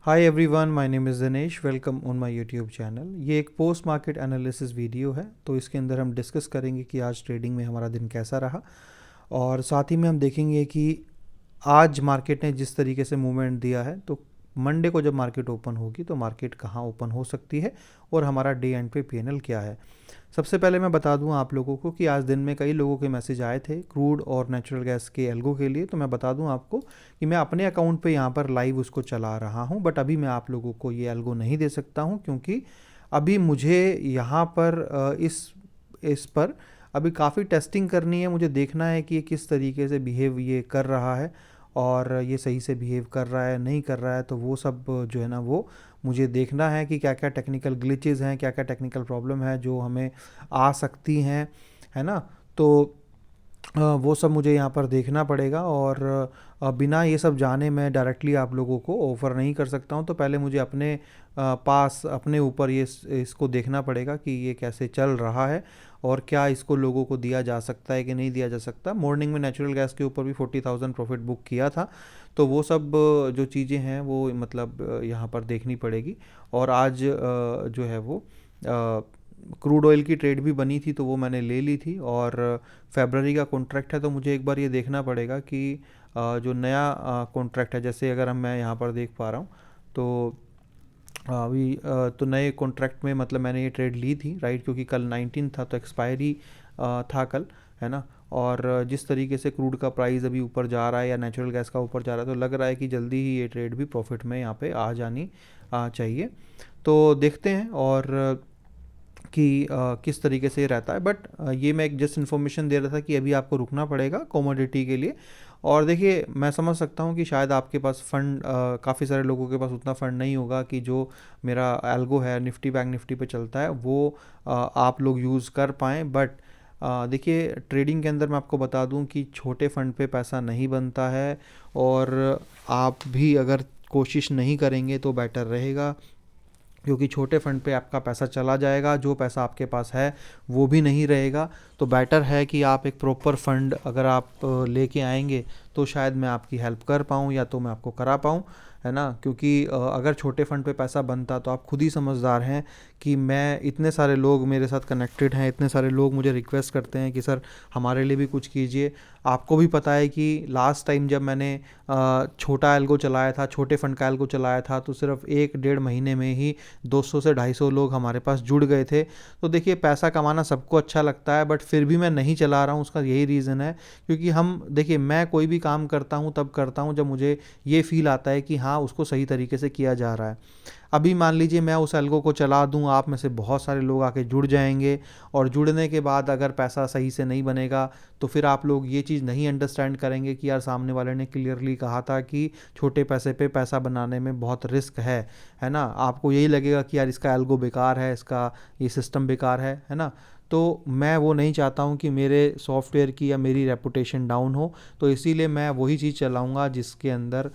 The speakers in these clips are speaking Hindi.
Hi everyone, my name is Dinesh. Welcome on my YouTube channel. ये एक पोस्ट मार्केट एनालिसिस वीडियो है, तो इसके अंदर हम डिस्कस करेंगे कि आज ट्रेडिंग में हमारा दिन कैसा रहा, और साथ ही में हम देखेंगे कि आज मार्केट ने जिस तरीके से मूवमेंट दिया है, तो मंडे को जब मार्केट ओपन होगी तो मार्केट कहाँ ओपन हो सकती है और हमारा डे एंड पे पीएनएल क्या है। सबसे पहले मैं बता दूं आप लोगों को कि आज दिन में कई लोगों के मैसेज आए थे क्रूड और नेचुरल गैस के एल्गो के लिए। तो मैं बता दूं आपको कि मैं अपने अकाउंट पे यहाँ पर लाइव उसको चला रहा हूँ, बट अभी मैं आप लोगों को ये एल्गो नहीं दे सकता हूँ, क्योंकि अभी मुझे यहाँ पर इस पर अभी काफ़ी टेस्टिंग करनी है। मुझे देखना है कि ये किस तरीके से बिहेव ये कर रहा है, और ये सही से बिहेव कर रहा है नहीं कर रहा है। तो वो सब जो है ना, वो मुझे देखना है कि क्या क्या टेक्निकल ग्लिचेस हैं, क्या क्या टेक्निकल प्रॉब्लम है जो हमें आ सकती हैं, है ना। तो वो सब मुझे यहाँ पर देखना पड़ेगा, और बिना ये सब जाने मैं डायरेक्टली आप लोगों को ऑफ़र नहीं कर सकता हूँ। तो पहले मुझे अपने पास अपने ऊपर ये इसको देखना पड़ेगा कि ये कैसे चल रहा है और क्या इसको लोगों को दिया जा सकता है कि नहीं दिया जा सकता। मॉर्निंग में नेचुरल गैस के ऊपर भी 40,000 प्रॉफिट बुक किया था, तो वो सब जो चीज़ें हैं वो मतलब यहाँ पर देखनी पड़ेगी। और आज जो है वो क्रूड ऑयल की ट्रेड भी बनी थी, तो वो मैंने ले ली थी, और फेबररी का कॉन्ट्रैक्ट है। तो मुझे एक बार ये देखना पड़ेगा कि जो नया कॉन्ट्रैक्ट है, जैसे अगर मैं यहाँ पर देख पा रहा हूँ, तो अभी तो नए कॉन्ट्रैक्ट में मतलब मैंने ये ट्रेड ली थी, राइट, क्योंकि कल 19 था तो एक्सपायरी था कल, है ना। और जिस तरीके से क्रूड का प्राइस अभी ऊपर जा रहा है या नेचुरल गैस का ऊपर जा रहा है, तो लग रहा है कि जल्दी ही ये ट्रेड भी प्रॉफिट में यहाँ पे आ जानी चाहिए। तो देखते हैं और कि किस तरीके से ये रहता है। बट ये मैं एक जस्ट इन्फॉर्मेशन दे रहा था कि अभी आपको रुकना पड़ेगा कमोडिटी के लिए। और देखिए, मैं समझ सकता हूँ कि शायद आपके पास फ़ंड, काफ़ी सारे लोगों के पास उतना फ़ंड नहीं होगा कि जो मेरा एल्गो है निफ्टी बैंक निफ्टी पे चलता है वो आप लोग यूज़ कर पाएँ। बट देखिए, ट्रेडिंग के अंदर मैं आपको बता दूं कि छोटे फ़ंड पे पैसा नहीं बनता है, और आप भी अगर कोशिश नहीं करेंगे तो बेटर रहेगा, क्योंकि छोटे फंड पे आपका पैसा चला जाएगा, जो पैसा आपके पास है वो भी नहीं रहेगा। तो बेटर है कि आप एक प्रॉपर फंड अगर आप लेके आएंगे तो शायद मैं आपकी हेल्प कर पाऊँ या तो मैं आपको करा पाऊँ, है ना। क्योंकि अगर छोटे फंड पे पैसा बनता तो आप खुद ही समझदार हैं कि मैं, इतने सारे लोग मेरे साथ कनेक्टेड हैं, इतने सारे लोग मुझे रिक्वेस्ट करते हैं कि सर हमारे लिए भी कुछ कीजिए। आपको भी पता है कि लास्ट टाइम जब मैंने छोटा एल्गो चलाया था, छोटे फंड का एल्गो चलाया था, तो सिर्फ 1 डेढ़ महीने में ही 200 से 250 लोग हमारे पास जुड़ गए थे। तो देखिए, पैसा कमाना सबको अच्छा लगता है, बट फिर भी मैं नहीं चला रहा हूँ। उसका यही रीज़न है क्योंकि हम देखिए, मैं कोई भी काम करता हूँ तब करता हूँ जब मुझे ये फील आता है कि हाँ, उसको सही तरीके से किया जा रहा है। अभी मान लीजिए मैं उस एल्गो को चला दूं, आप में से बहुत सारे लोग आके जुड़ जाएंगे, और जुड़ने के बाद अगर पैसा सही से नहीं बनेगा तो फिर आप लोग ये चीज़ नहीं अंडरस्टैंड करेंगे कि यार सामने वाले ने क्लियरली कहा था कि छोटे पैसे पे पैसा बनाने में बहुत रिस्क है ना। आपको यही लगेगा कि यार इसका एल्गो बेकार है, इसका ये सिस्टम बेकार है ना। तो मैं वो नहीं चाहता हूँ कि मेरे सॉफ्टवेयर की या मेरी रेपुटेशन डाउन हो। तो इसीलिए मैं वही चीज़ चलाऊँगा जिसके अंदर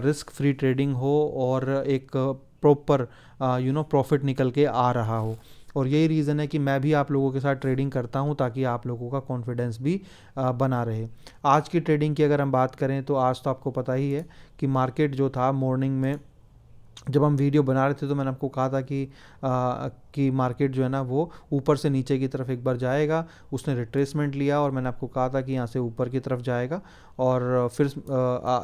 रिस्क फ्री ट्रेडिंग हो और एक प्रॉपर प्रॉफिट निकल के आ रहा हो। और यही रीज़न है कि मैं भी आप लोगों के साथ ट्रेडिंग करता हूं, ताकि आप लोगों का कॉन्फिडेंस भी बना रहे। आज की ट्रेडिंग की अगर हम बात करें तो आज तो आपको पता ही है कि मार्केट जो था मॉर्निंग में, जब हम वीडियो बना रहे थे तो मैंने आपको कहा था कि मार्केट जो है ना वो ऊपर से नीचे की तरफ एक बार जाएगा। उसने रिट्रेसमेंट लिया और मैंने आपको कहा था कि यहाँ से ऊपर की तरफ जाएगा। और फिर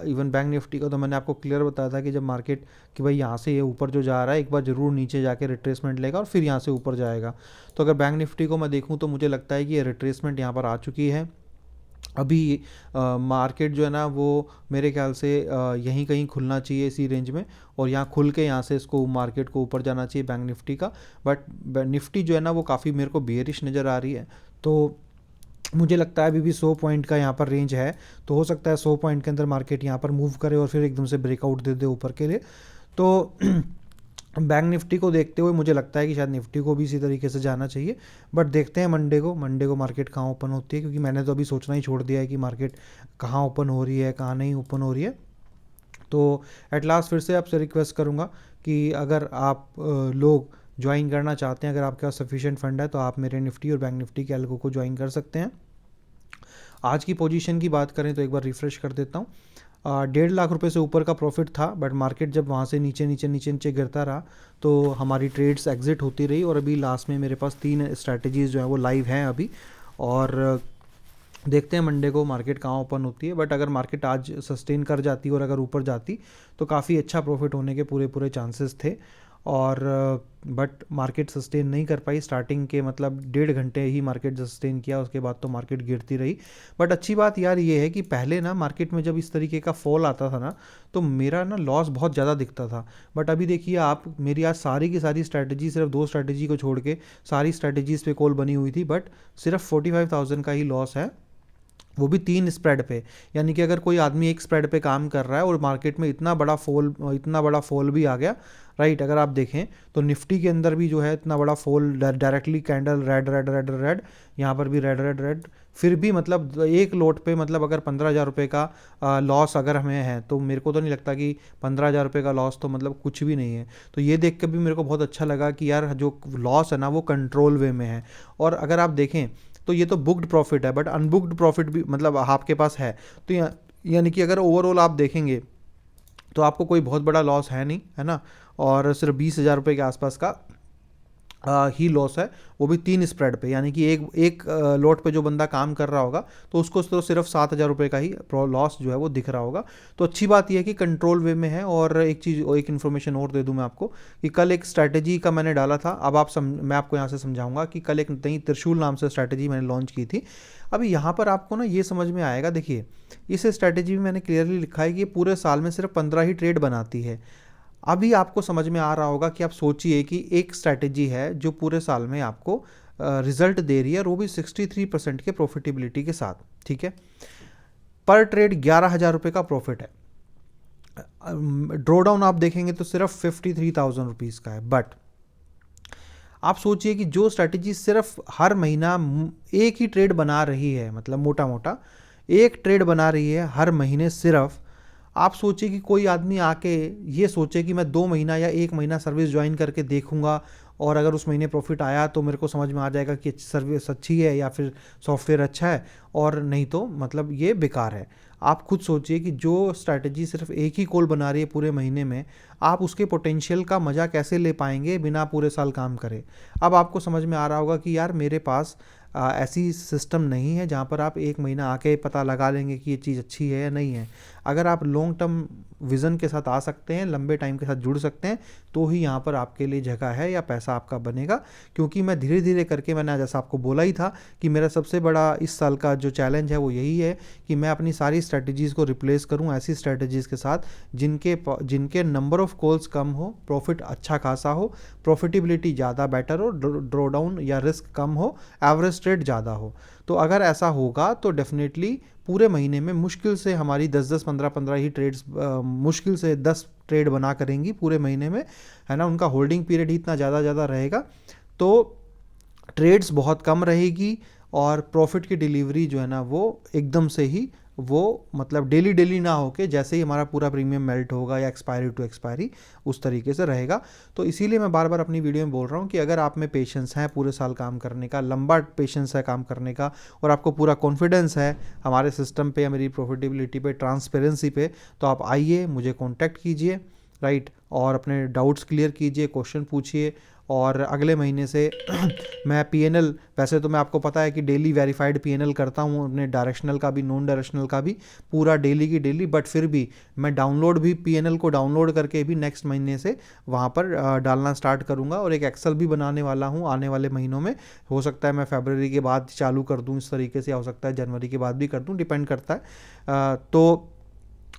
इवन बैंक निफ्टी का तो मैंने आपको क्लियर बताया था कि जब मार्केट, कि भाई यहाँ से ये ऊपर जो जा रहा है एक बार ज़रूर नीचे जाके रिट्रेसमेंट लेगा और फिर यहाँ से ऊपर जाएगा। तो अगर बैंक निफ्टी को मैं देखूँ तो मुझे लगता है कि ये रिट्रेसमेंट यहाँ पर आ चुकी है। अभी मार्केट जो है ना वो मेरे ख्याल से यहीं कहीं खुलना चाहिए इसी रेंज में, और यहाँ खुल के यहाँ से इसको मार्केट को ऊपर जाना चाहिए बैंक निफ्टी का। बट निफ्टी जो है ना वो काफ़ी मेरे को बेयरिश नज़र आ रही है। तो मुझे लगता है अभी भी 100 पॉइंट का यहाँ पर रेंज है, तो हो सकता है 100 पॉइंट के अंदर मार्केट यहाँ पर मूव करे और फिर एकदम से ब्रेकआउट दे दे ऊपर के लिए। तो बैंक निफ्टी को देखते हुए मुझे लगता है कि शायद निफ्टी को भी इसी तरीके से जाना चाहिए। बट देखते हैं मंडे को मार्केट कहाँ ओपन होती है, क्योंकि मैंने तो अभी सोचना ही छोड़ दिया है कि मार्केट कहाँ ओपन हो रही है कहाँ नहीं ओपन हो रही है। तो एट लास्ट फिर से आपसे रिक्वेस्ट करूँगा कि अगर आप लोग ज्वाइन करना चाहते हैं, अगर आपके पास सफिशिएंट फंड है, तो आप मेरे निफ्टी और बैंक निफ्टी के एल्गो को ज्वाइन कर सकते हैं। आज की पोजीशन की बात करें तो एक बार रिफ्रेश कर देता हूँ। ₹1.5 लाख से ऊपर का प्रॉफिट था, बट मार्केट जब वहाँ से नीचे नीचे नीचे नीचे गिरता रहा तो हमारी ट्रेड्स एग्जिट होती रही, और अभी लास्ट में मेरे पास 3 स्ट्रैटेजीज़ जो है वो लाइव हैं अभी। और देखते हैं मंडे को मार्केट कहाँ ओपन होती है, बट अगर मार्केट आज सस्टेन कर जाती और अगर ऊपर जाती तो काफ़ी अच्छा प्रॉफिट होने के पूरे पूरे चांसेस थे। और बट मार्केट सस्टेन नहीं कर पाई, स्टार्टिंग के मतलब 1.5 घंटे ही मार्केट सस्टेन किया, उसके बाद तो मार्केट गिरती रही। बट अच्छी बात यार ये है कि पहले ना मार्केट में जब इस तरीके का फॉल आता था ना तो मेरा ना लॉस बहुत ज़्यादा दिखता था। बट अभी देखिए आप, मेरी आज सारी की सारी स्ट्रैटेजी, सिर्फ 2 स्ट्रैटेजी को छोड़ के सारी स्ट्रैटेजीज़ पे कॉल बनी हुई थी, बट सिर्फ 45,000 का ही लॉस है, वो भी 3 स्प्रेड पे। यानी कि अगर कोई आदमी एक स्प्रेड पे काम कर रहा है और मार्केट में इतना बड़ा फॉल भी आ गया, राइट, अगर आप देखें तो निफ्टी के अंदर भी जो है इतना बड़ा fall, directly candle red red red red, यहाँ पर भी रेड रेड रेड, फिर भी मतलब एक लोट पे मतलब अगर 15,000 रुपये का लॉस अगर हमें है तो मेरे को तो नहीं लगता कि 15,000 रुपये का लॉस तो मतलब कुछ भी नहीं है। तो ये देख के भी मेरे को बहुत अच्छा लगा कि यार जो लॉस है ना वो कंट्रोल वे में है। और अगर आप देखें तो ये तो बुक्ड प्रॉफिट है, बट अनबुक्ड प्रॉफिट भी मतलब आपके पास है। तो यानी कि अगर ओवरऑल आप देखेंगे तो आपको कोई बहुत बड़ा लॉस है नहीं, है ना, और सिर्फ 20,000 रुपये के आसपास का ही लॉस है, वो भी 3 स्प्रेड पे। यानी कि एक लोट पे जो बंदा काम कर रहा होगा तो उसको तो सिर्फ 7,000 रुपये का ही लॉस जो है वो दिख रहा होगा। तो अच्छी बात यह है कि कंट्रोल वे में है। और एक इन्फॉर्मेशन और दे दूं मैं आपको कि कल एक स्ट्रैटेजी का मैंने डाला था, अब मैं आपको यहाँ से समझाऊंगा कि कल एक नई त्रिशूल नाम से स्ट्रैटेजी मैंने लॉन्च की थी। अभी यहाँ पर आपको ना ये समझ में आएगा, देखिए इस स्ट्रैटेजी में मैंने क्लियरली लिखा है कि ये पूरे साल में सिर्फ 15 ही ट्रेड बनाती है। अभी आपको समझ में आ रहा होगा कि आप सोचिए कि एक स्ट्रैटेजी है जो पूरे साल में आपको रिजल्ट दे रही है, और वो भी 63% के प्रॉफिटेबिलिटी के साथ, ठीक है। पर ट्रेड 11,000 रुपये का प्रॉफिट है। ड्रॉ डाउन आप देखेंगे तो सिर्फ 53,000 रुपीज़ का है। बट आप सोचिए कि जो स्ट्रैटेजी सिर्फ हर महीना एक ही ट्रेड बना रही है, मतलब मोटा मोटा एक ट्रेड बना रही है हर महीने सिर्फ, आप सोचिए कि कोई आदमी आके ये सोचे कि मैं 2 महीना या 1 महीना सर्विस ज्वाइन करके देखूंगा, और अगर उस महीने प्रॉफिट आया तो मेरे को समझ में आ जाएगा कि सर्विस अच्छी है या फिर सॉफ्टवेयर अच्छा है, और नहीं तो मतलब ये बेकार है। आप खुद सोचिए कि जो स्ट्रैटेजी सिर्फ एक ही कॉल बना रही है पूरे महीने में, आप उसके पोटेंशियल का मज़ा कैसे ले पाएंगे बिना पूरे साल काम करे। अब आपको समझ में आ रहा होगा कि यार मेरे पास ऐसी सिस्टम नहीं है जहाँ पर आप 1 महीना आके पता लगा लेंगे कि ये चीज़ अच्छी है या नहीं है। अगर आप लॉन्ग टर्म विज़न के साथ आ सकते हैं, लंबे टाइम के साथ जुड़ सकते हैं, तो ही यहाँ पर आपके लिए जगह है या पैसा आपका बनेगा। क्योंकि मैं धीरे धीरे करके, मैंने जैसा आपको बोला ही था कि मेरा सबसे बड़ा इस साल का जो चैलेंज है वो यही है कि मैं अपनी सारी स्ट्रैटेजीज़ को रिप्लेस करूँ ऐसी स्ट्रैटेजीज़ के साथ जिनके नंबर ऑफ़ कॉल्स कम हो, प्रॉफिट अच्छा खासा हो, प्रॉफिटेबिलिटी ज़्यादा बेटर हो, ड्रॉ डाउन या रिस्क कम हो, एवरेज ट्रेड ज़्यादा हो। तो अगर ऐसा होगा तो डेफिनेटली पूरे महीने में मुश्किल से हमारी 10-10, 15-15 ही ट्रेड्स, मुश्किल से 10 ट्रेड बना करेंगी पूरे महीने में, है ना। उनका होल्डिंग पीरियड ही इतना ज़्यादा रहेगा, तो ट्रेड्स बहुत कम रहेगी, और प्रॉफिट की डिलीवरी जो है ना वो एकदम से ही, वो मतलब डेली ना होके जैसे ही हमारा पूरा प्रीमियम मेल्ट होगा या एक्सपायरी टू एक्सपायरी उस तरीके से रहेगा। तो इसीलिए मैं बार बार अपनी वीडियो में बोल रहा हूँ कि अगर आप में पेशेंस है पूरे साल काम करने का, लंबा पेशेंस है काम करने का, और आपको पूरा कॉन्फिडेंस है हमारे सिस्टम पे या मेरी प्रॉफिटेबिलिटी पे, ट्रांसपेरेंसी पे, तो आप आइए, मुझे कॉन्टैक्ट कीजिए, राइट, और अपने डाउट्स क्लियर कीजिए, क्वेश्चन पूछिए। और अगले महीने से मैं पीएनएल, वैसे तो मैं आपको पता है कि डेली वेरीफाइड पीएनएल करता हूँ, अपने डायरेक्शनल का भी, नॉन डायरेक्शनल का भी, पूरा डेली की डेली, बट फिर भी मैं डाउनलोड भी, पीएनएल को डाउनलोड करके भी नेक्स्ट महीने से वहाँ पर डालना स्टार्ट करूँगा। और एक एक्सेल भी बनाने वाला हूँ आने वाले महीनों में। हो सकता है मैं फरवरी के बाद चालू कर दूँ इस तरीके से, हो सकता है जनवरी के बाद भी कर दूँ, डिपेंड करता है। तो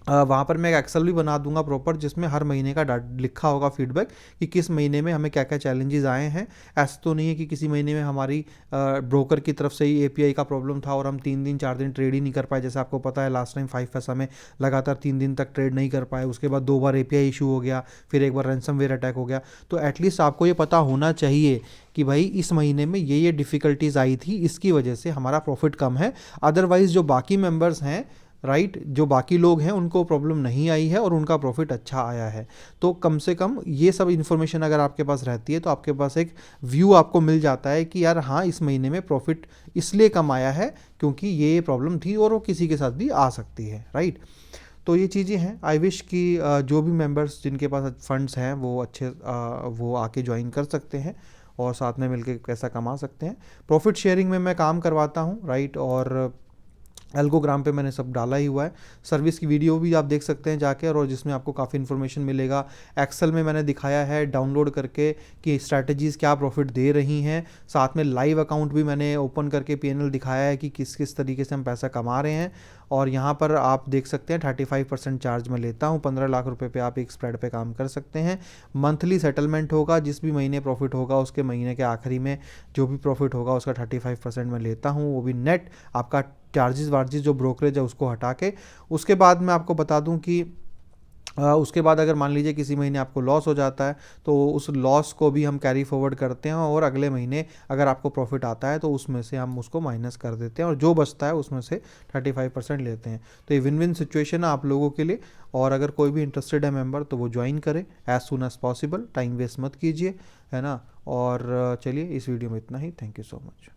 वहाँ पर मैं एक एक्सेल भी बना दूंगा प्रॉपर, जिसमें हर महीने का लिखा होगा फीडबैक कि किस महीने में हमें क्या क्या चैलेंजेस आए हैं। ऐसा तो नहीं है कि किसी महीने में हमारी ब्रोकर की तरफ से ही एपीआई का प्रॉब्लम था और हम 3 दिन 4 दिन ट्रेड ही नहीं कर पाए। जैसे आपको पता है लास्ट टाइम 5 पैसा में लगातार 3 दिन तक ट्रेड नहीं कर पाए, उसके बाद 2 बार एपीआई इशू हो गया, फिर एक बार रैंसमवेयर अटैक हो गया। तो एटलीस्ट आपको ये पता होना चाहिए कि भाई इस महीने में ये डिफ़िकल्टीज़ आई थी, इसकी वजह से हमारा प्रॉफिट कम है। अदरवाइज़ जो बाकी मेंबर्स हैं, राइट, जो बाकी लोग हैं उनको प्रॉब्लम नहीं आई है और उनका प्रॉफिट अच्छा आया है। तो कम से कम ये सब इन्फॉर्मेशन अगर आपके पास रहती है तो आपके पास एक व्यू आपको मिल जाता है कि यार हाँ, इस महीने में प्रॉफिट इसलिए कम आया है क्योंकि ये प्रॉब्लम थी और वो किसी के साथ भी आ सकती है, राइट। तो ये चीज़ें हैं। आई विश कि जो भी मेंबर्स जिनके पास फंड्स हैं वो अच्छे वो आके ज्वाइन कर सकते हैं और साथ में मिलके पैसा कमा सकते हैं। प्रॉफिट शेयरिंग में मैं काम करवाता हूँ, राइट, और एल्गोग्राम पे मैंने सब डाला ही हुआ है। सर्विस की वीडियो भी आप देख सकते हैं जाके, और जिसमें आपको काफ़ी इन्फॉर्मेशन मिलेगा। एक्सेल में मैंने दिखाया है डाउनलोड करके कि स्ट्रैटेजीज़ क्या प्रॉफिट दे रही हैं। साथ में लाइव अकाउंट भी मैंने ओपन करके पीएनएल दिखाया है कि किस किस तरीके से हम पैसा कमा रहे हैं। और यहाँ पर आप देख सकते हैं 35% चार्ज मैं लेता हूँ। 15 लाख रुपए पे आप एक स्प्रेड पे काम कर सकते हैं। मंथली सेटलमेंट होगा, जिस भी महीने प्रॉफिट होगा उसके महीने के आखिरी में जो भी प्रॉफिट होगा उसका 35% मैं लेता हूँ, वो भी नेट। आपका चार्जेस वार्जेस जो ब्रोकरेज है उसको हटा के। उसके बाद मैं आपको बता दूं कि उसके बाद अगर मान लीजिए किसी महीने आपको लॉस हो जाता है तो उस लॉस को भी हम कैरी फॉरवर्ड करते हैं, और अगले महीने अगर आपको प्रॉफिट आता है तो उसमें से हम उसको माइनस कर देते हैं, और जो बचता है उसमें से 35% लेते हैं। तो ये विन विन सिचुएशन है आप लोगों के लिए। और अगर कोई भी इंटरेस्टेड है मेंबर तो वो ज्वाइन करे as soon as possible, time waste मत कीजिए, है ना। और चलिए, इस वीडियो में इतना ही। Thank you so much.